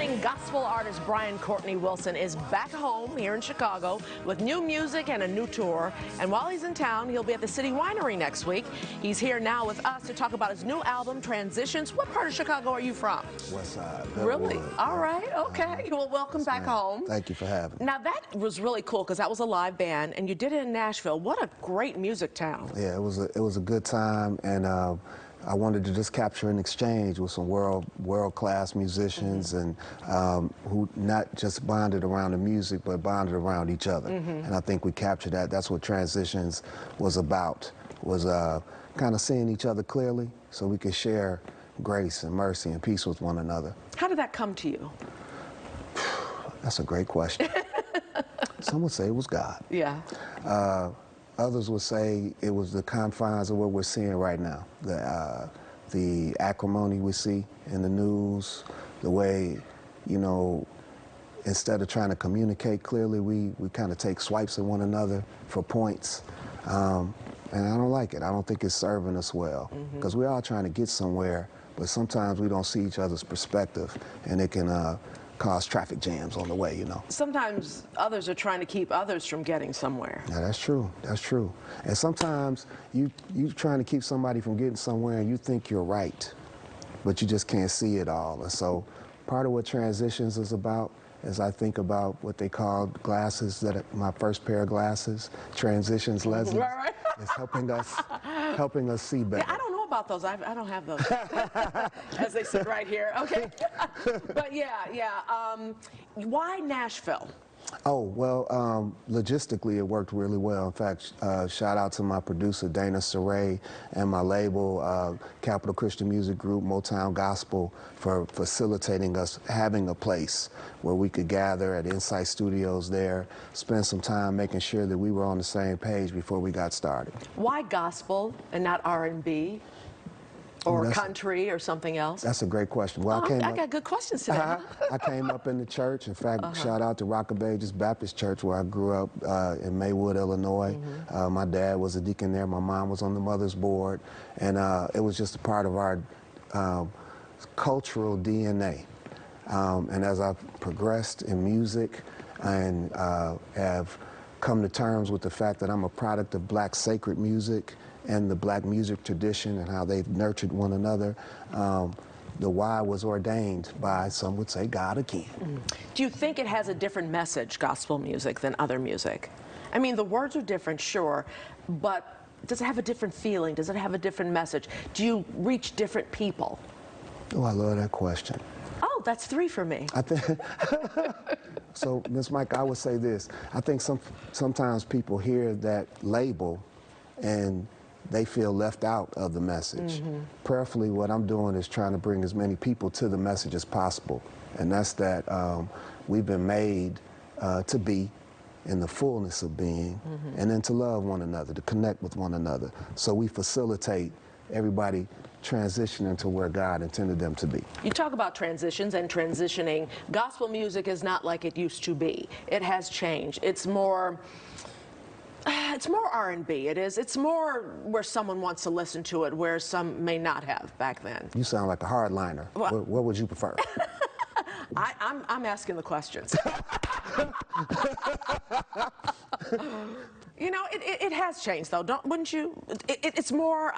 award-winning gospel artist Brian Courtney Wilson is back home here in Chicago with new music and a new tour. And while he's in town, he'll be at the City Winery next week. He's here now with us to talk about his new album, Transitions. What part of Chicago are you from? West Side. Really? All right. Okay. Well, welcome back home. Thank you for having me. Now, that was really cool because that was a live band, and you did it in Nashville. What a great music town. Yeah, it was a good time, and I wanted to just capture an exchange with some world-class musicians, and who not just bonded around the music, but bonded around each other. And I think we captured that. That's what Transitions was about, was kind of seeing each other clearly so we could share grace and mercy and peace with one another. How did that come to you? That's a great question. Some would say it was God. Yeah. Others would say it was the confines of what we're seeing right now. The acrimony we see in the news, the way, you know, instead of trying to communicate clearly, we kind of take swipes at one another for points. And I don't like it. I don't think it's serving us well, because we're all trying to get somewhere, but sometimes we don't see each other's perspective, and it can cause traffic jams on the way, you know. Sometimes others are trying to keep others from getting somewhere. Yeah, that's true. That's true. And sometimes you're trying to keep somebody from getting somewhere, and you think you're right, but you just can't see it all. And so part of what Transitions is about is I think about what they call glasses, my first pair of glasses, Transitions lenses. Right. It's helping us see better. Yeah, I don't know about those. I don't have those. As they sit right here. Okay. But yeah. Why Nashville? Oh, well, logistically, it worked really well. In fact, shout out to my producer, Dana Saray, and my label, Capital Christian Music Group, Motown Gospel, for facilitating us having a place where we could gather at Insight Studios there, spend some time making sure that we were on the same page before we got started. Why gospel and not R&B? Or country or something else? That's a great question. Well, I got good questions today. I came up in the church. In fact, shout out to Rock of Ages Baptist Church, where I grew up in Maywood, Illinois. My dad was a deacon there. My mom was on the mother's board. And it was just a part of our cultural DNA. And as I've progressed in music and have come to terms with the fact that I'm a product of black sacred music and the black music tradition and how they've nurtured one another, the why was ordained by, some would say, God again. Do you think it has a different message, gospel music, than other music? I mean, the words are different, sure, but does it have a different feeling? Does it have a different message? Do you reach different people? Oh, I love that question. Oh, that's 3 for me. I think so, Ms. Mike, I would say this. I think sometimes people hear that label and they feel left out of the message. Prayerfully, what I'm doing is trying to bring as many people to the message as possible. And that's that we've been made to be in the fullness of being, and then to love one another, to connect with one another. So we facilitate everybody transitioning to where God intended them to be. You talk about transitions and transitioning. Gospel music is not like it used to be. It has changed. It's more R&B. It's more where someone wants to listen to it, where some may not have back then. You sound like a hardliner. Well, what would you prefer? I'm asking the questions. You know, it has changed, though, wouldn't you? It's more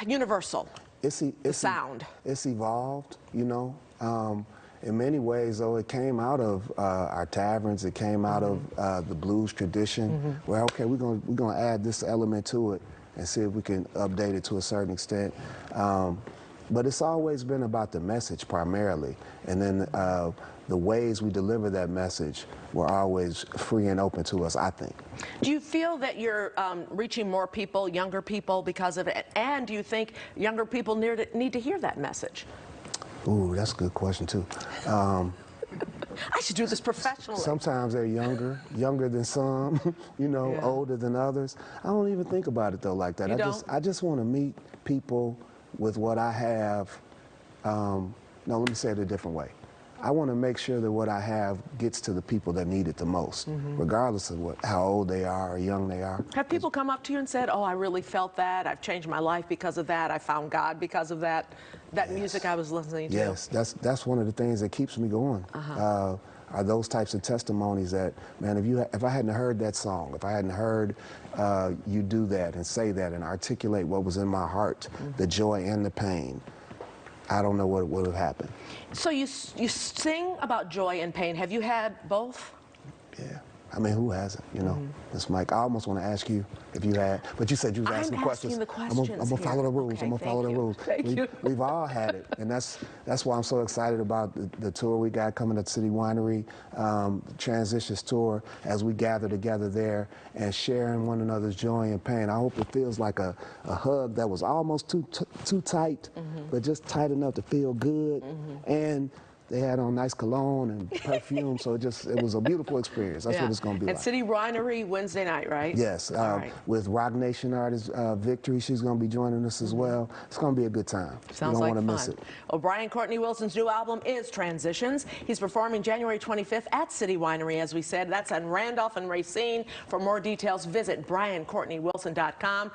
universal. It's sound. It's evolved, you know. In many ways, though, it came out of our taverns. It came out of the blues tradition. Where okay, we're gonna add this element to it and see if we can update it to a certain extent. But it's always been about the message primarily, and then the ways we deliver that message were always free and open to us, I think. Do you feel that you're reaching more people, younger people, because of it? And do you think younger people need to hear that message? Ooh, that's a good question, too. I should do this professionally. Sometimes they're younger than some, you know, older than others. I don't even think about it, though, like that. I just want to meet people with what I have. No, let me say it a different way. I want to make sure that what I have gets to the people that need it the most, regardless of how old they are or young they are. Have people come up to you and said, oh, I really felt that, I've changed my life because of that, I found God because of that music I was listening to? Yes, that's one of the things that keeps me going. Are those types of testimonies that, man, if I hadn't heard that song, if I hadn't heard you do that and say that and articulate what was in my heart, the joy and the pain, I don't know what would have happened. So you sing about joy and pain. Have you had both? Yeah. I mean, who hasn't, you know? Ms. Mike, I almost want to ask you if you had, but you said you was asking questions. The questions. I'm gonna follow the rules. Okay, I'm gonna follow the rules. Thank you. We've all had it, and that's why I'm so excited about the tour we got coming at City Winery, Transitions Tour, as we gather together there and sharing one another's joy and pain. I hope it feels like a hug that was almost too tight, but just tight enough to feel good, and they had on nice cologne and perfume, so it was a beautiful experience. That's what it's going to be like. At City Winery Wednesday night, right? Yes, with Rock Nation artist Victory, she's going to be joining us as well. It's going to be a good time. Sounds you don't like want to fun. miss it. Well, Brian Courtney Wilson's new album is Transitions. He's performing January 25th at City Winery, as we said. That's on Randolph and Racine. For more details, visit BrianCourtneyWilson.com.